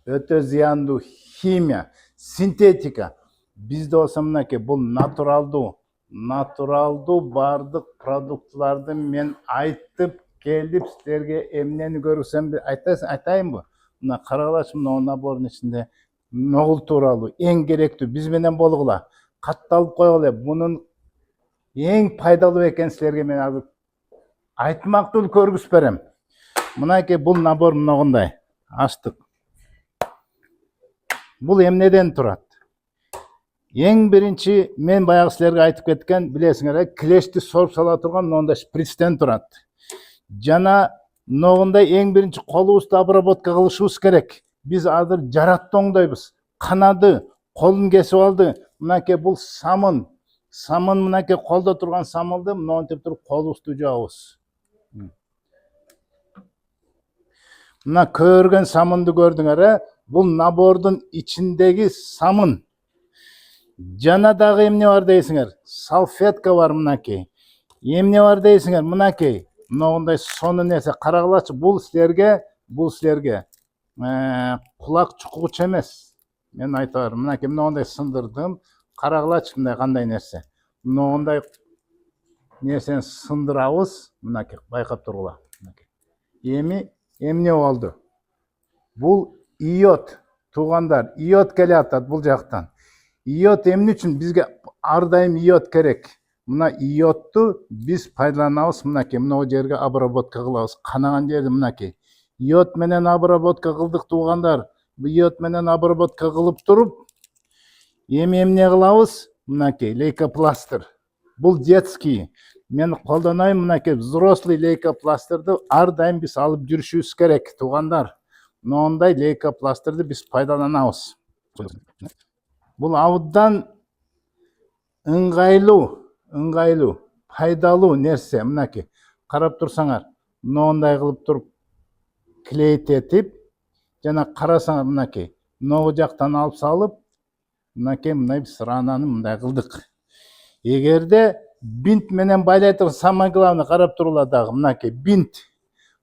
өтө зыяндуу химия, синтетика. Бизде болсо мынакей бул натуралдуу бардык продуктыларды мен айтып келип силерге эмнени көрсөм айтайынбы? Мына карагылачы, мына набордун ичинде ногул тууралуу эң керектүү биз менен болгула. Катталып койгула. Бунун эң пайдалуу экенин силерге мен азыр айтмактуу көргүзүп берем. Мынакей бул набор мынагындай. Ачтык. Бул эмнеден турат? Эң биринчи мен баягы силерге айтып кеткен, билесиңер, килешти соруп сала турган мындай шприцтен турат. Жана мынагындай эң биринчи колубузду обработка кылышыбыз керек. Биз азыр жаратты оңдойбуз. Канады, колун кесип алды. Мынакей бул самын. Самын мынакей колдо турган самылды мынантип туруп колубузду жуабыз. Мына көргөн самынды көрдүңөр, бул набордун ичиндеги самын. Жана дагы эмне бар дейсиңер? Салфетка бар мынакей. Эмне бар дейсиңер? Мынакей. Мынагындай сонун нерсе. Карагылачы, бул силерге кулак чуккучу эмес. Мен айтарым, мынакей мынагындай сындырдым. Карагылачы, мындай кандай нерсе. Мынагындай нерсени сындырабыз. Мынакей, байкап тургула. Эми эмне болду? Бул иод, туугандар, иод келатат бул жактан. Иод эмне үчүн? Бизге ар дайым иод керек. Мына иодду биз пайдаланабыз, мынакей мына жерге обработка кылабыз. Канаган жерди мынакей. Иод менен обработка кылдык, туугандар. Иод менен обработка кылып туруп, эми эмне кылабыз? Мынакей лейкопластыр. Бул детский. Мен колдонойм мынакей взрослый лейкопластырды ар дайым биз алып жүрүшүбүз керек, туугандар. Мындай лейкопластырды биз пайдаланабыз. Бул абдан ыңгайлуу, пайдалуу нерсе. Мынакей карап турсаңар, мындай кылып туруп клейтетип, жана карасаңар мынакей, могу жактан алып салып, мынакей мындай биз рананы мындай кылдык. Эгерде бинт менен байлай турган, самое главное карап турула дагы, мынакей бинт.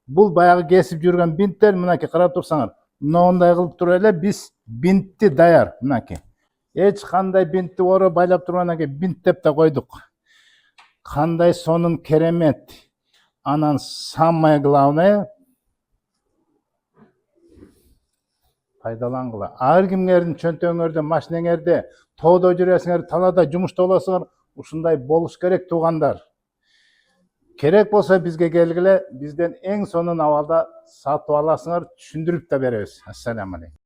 Бул баягы кесип жүргөн бинттер, мынакей карап турсаңар, мындай кылып туруп эле биз бинтти даяр, мынакей. Эч кандай бинтти оро байлап тургандан кийин бинт деп да койдук. Кандай сонун керемет. Анан самое главное пайдалангыла. Ар кимдердин чөнтөгүңөрдө, машинеңерде, тоодо жүрөсүңөр, талаада жумушта болосуңар, ушундай болуш керек, туугандар. Керек болсо бизге келгиле, бизден эң сонун абалда сатып аласыңар, түшүндүрүп да беребиз. Ассаламу алейкум.